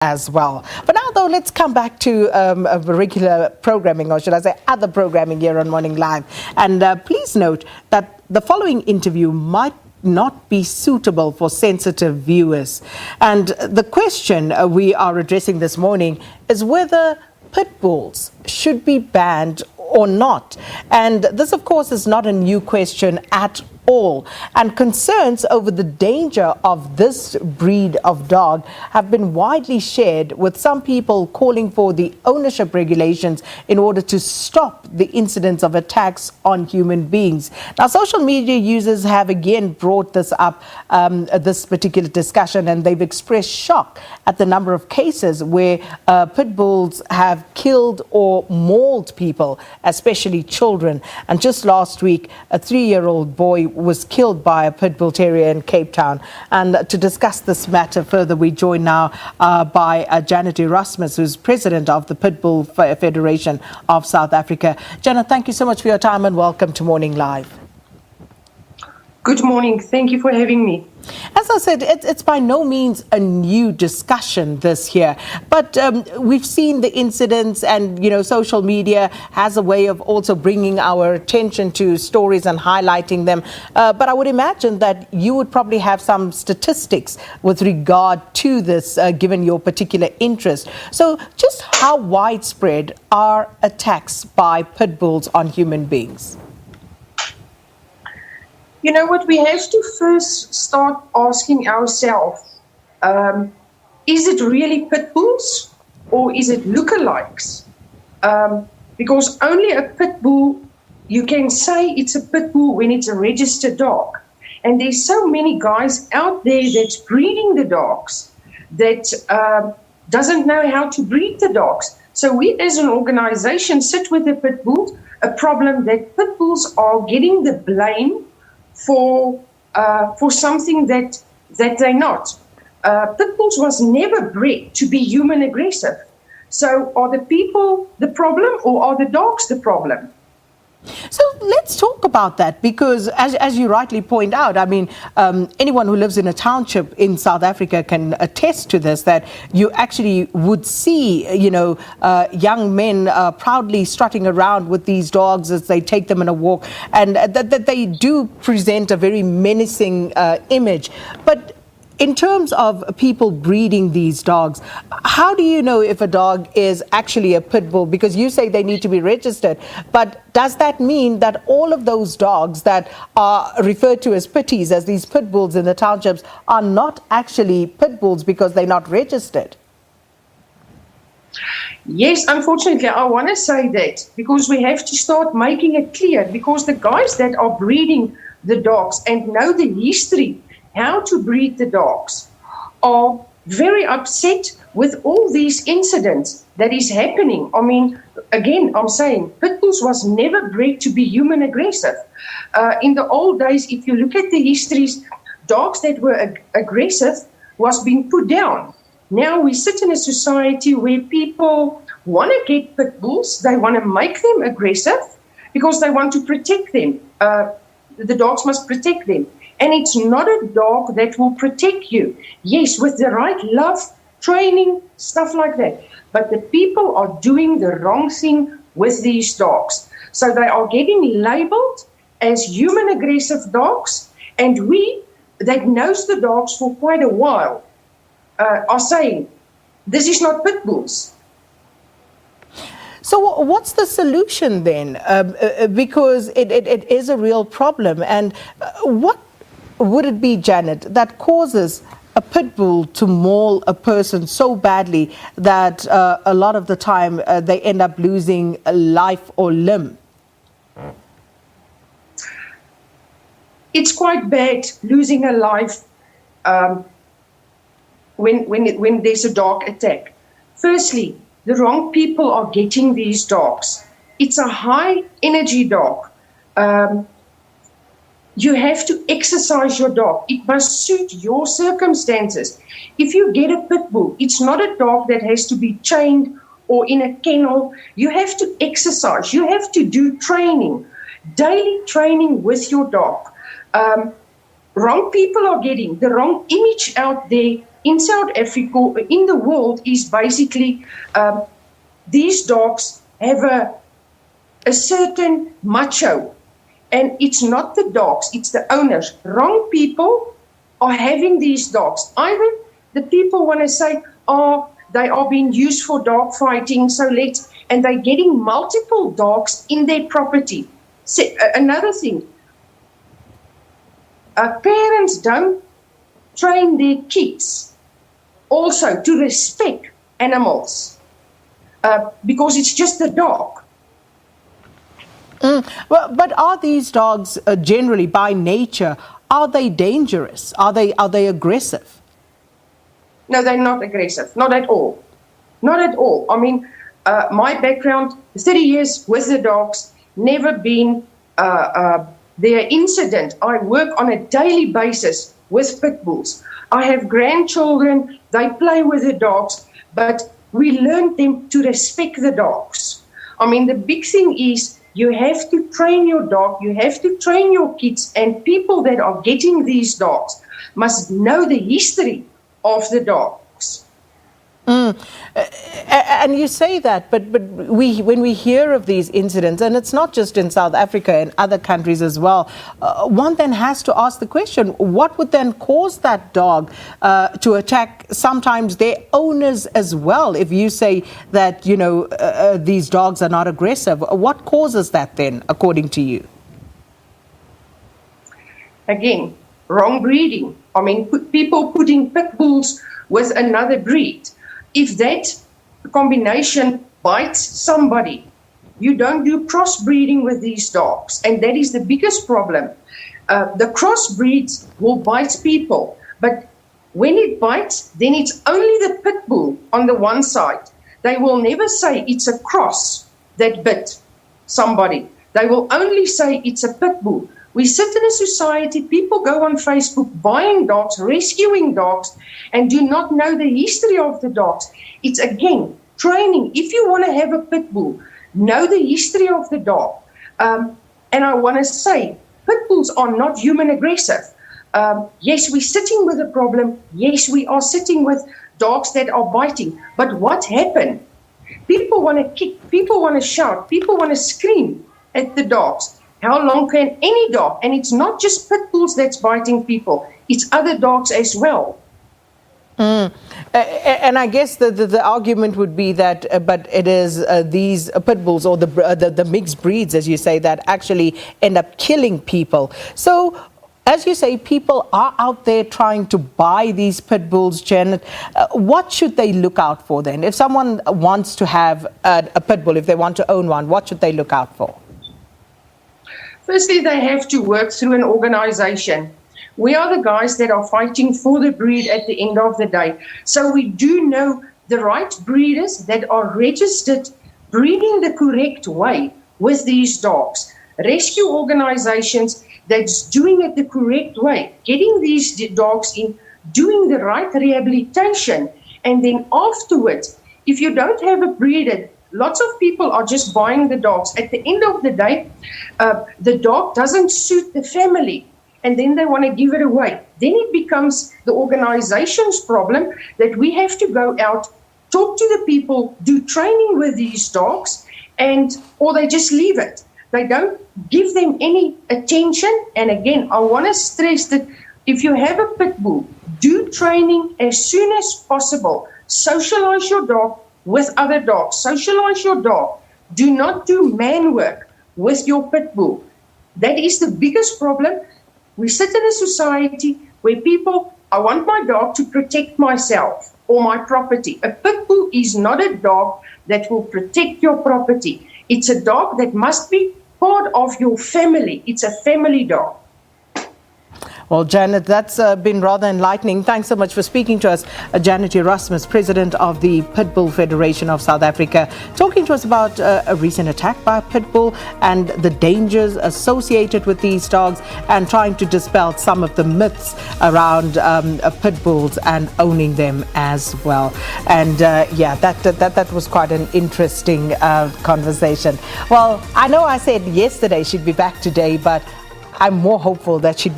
as well. But now, though, let's come back to regular programming, or should I say other programming here on Morning Live. And please note that the following interview might not be suitable for sensitive viewers. And the question we are addressing this morning is whether pit bulls should be banned or not. And this, of course, is not a new question at all. And concerns over the danger of this breed of dog have been widely shared, with some people calling for the ownership regulations in order to stop the incidents of attacks on human beings. Now, social media users have again brought this up, this particular discussion, and they've expressed shock at the number of cases where pit bulls have killed or mauled people, especially children. And just last week, a 3-year-old boy was killed by a pit bull terrier in Cape Town. And to discuss this matter further, we join now by Janet Erasmus, who's president of the Pitbull Federation of South Africa. Janet, thank you so much for your time and welcome to Morning Live. Good morning. Thank you for having me. As I said, it's by no means a new discussion this here, but we've seen the incidents, and, you know, social media has a way of also bringing our attention to stories and highlighting them. But I would imagine that you would probably have some statistics with regard to this, given your particular interest. So just how widespread are attacks by pit bulls on human beings? You know what, we have to first start asking ourselves, is it really pit bulls or is it lookalikes? Because only a pit bull, you can say it's a pit bull when it's a registered dog. And there's so many guys out there that's breeding the dogs that doesn't know how to breed the dogs. So we as an organization sit with the pit bulls, a problem that pit bulls are getting the blame for something that they're not. Pit bulls was never bred to be human aggressive. So are the people the problem or are the dogs the problem? So let's talk about that, because as you rightly point out, I mean, anyone who lives in a township in South Africa can attest to this, that you actually would see, you know, young men proudly strutting around with these dogs as they take them on a walk, and that they do present a very menacing image. But in terms of people breeding these dogs, how do you know if a dog is actually a pit bull? Because you say they need to be registered, but does that mean that all of those dogs that are referred to as pitties, as these pit bulls in the townships, are not actually pit bulls because they're not registered? Yes, unfortunately, I want to say that because we have to start making it clear, because the guys that are breeding the dogs and know the history how to breed the dogs are very upset with all these incidents that is happening. I mean, again, I'm saying pit bulls was never bred to be human aggressive. In the old days, if you look at the histories, dogs that were aggressive was being put down. Now we sit in a society where people want to get pit bulls, they want to make them aggressive because they want to protect them. The dogs must protect them. And it's not a dog that will protect you. Yes, with the right love, training, stuff like that. But the people are doing the wrong thing with these dogs. So they are getting labeled as human aggressive dogs. And we, that knows the dogs for quite a while, are saying, this is not pit bulls. So what's the solution then? Because it is a real problem. And what would it be, Janet, that causes a pit bull to maul a person so badly that a lot of the time they end up losing a life or limb? It's quite bad losing a life when there's a dog attack. Firstly, the wrong people are getting these dogs. It's a high energy dog. You have to exercise your dog. It must suit your circumstances. If you get a pit bull, it's not a dog that has to be chained or in a kennel. You have to exercise. You have to do training, daily training with your dog. Wrong people are getting the wrong image out there in South Africa, in the world, is basically these dogs have a certain macho. And it's not the dogs, it's the owners. Wrong people are having these dogs. Either the people want to say, oh, they are being used for dog fighting, and they're getting multiple dogs in their property. So, another thing, parents don't train their kids also to respect animals because it's just a dog. Well, but are these dogs generally, by nature, are they dangerous? Are they aggressive? No, they're not aggressive. Not at all. Not at all. I mean, my background, 30 years with the dogs, never been their incident. I work on a daily basis with Pitbulls. I have grandchildren, they play with the dogs, but we learn them to respect the dogs. I mean, the big thing is, you have to train your dog, you have to train your kids, and people that are getting these dogs must know the history of the dogs. And you say that, but when we hear of these incidents, and it's not just in South Africa, in other countries as well, one then has to ask the question, what would then cause that dog to attack sometimes their owners as well? If you say that, these dogs are not aggressive, what causes that then, according to you? Again, wrong breeding. I mean, people putting pit bulls with another breed. If that combination bites somebody, you don't do crossbreeding with these dogs. And that is the biggest problem. The crossbreeds will bite people. But when it bites, then it's only the pit bull on the one side. They will never say it's a cross that bit somebody. They will only say it's a pit bull. We sit in a society, people go on Facebook buying dogs, rescuing dogs, and do not know the history of the dogs. It's, again, training. If you want to have a pit bull, know the history of the dog. And I want to say, pit bulls are not human aggressive. Yes, we're sitting with a problem. Yes, we are sitting with dogs that are biting. But what happened? People want to kick, people want to shout, people want to scream at the dogs. How long can any dog, and it's not just pit bulls that's biting people, it's other dogs as well. And I guess the argument would be that, but it is these pit bulls or the mixed breeds, as you say, that actually end up killing people. So, as you say, people are out there trying to buy these pit bulls, Janet. What should they look out for then? If someone wants to have a pit bull, if they want to own one, what should they look out for? Firstly, they have to work through an organization. We are the guys that are fighting for the breed at the end of the day. So we do know the right breeders that are registered, breeding the correct way with these dogs. Rescue organizations that's doing it the correct way, getting these dogs in, doing the right rehabilitation, and then afterwards, if you don't have a breeder, lots of people are just buying the dogs. At the end of the day, the dog doesn't suit the family, and then they want to give it away. Then it becomes the organization's problem that we have to go out, talk to the people, do training with these dogs, or they just leave it. They don't give them any attention. And again, I want to stress that if you have a pit bull, do training as soon as possible. Socialize your dog with other dogs. Socialize your dog. Do not do man work with your pit bull. That is the biggest problem. We sit in a society where people, I want my dog to protect myself or my property. A pit bull is not a dog that will protect your property. It's a dog that must be part of your family. It's a family dog. Well, Janet, that's been rather enlightening. Thanks so much for speaking to us. Janet Erasmus, President of the Pitbull Federation of South Africa, talking to us about a recent attack by a pitbull and the dangers associated with these dogs, and trying to dispel some of the myths around pit bulls and owning them as well. And that was quite an interesting conversation. Well, I know I said yesterday she'd be back today, but I'm more hopeful that she'd be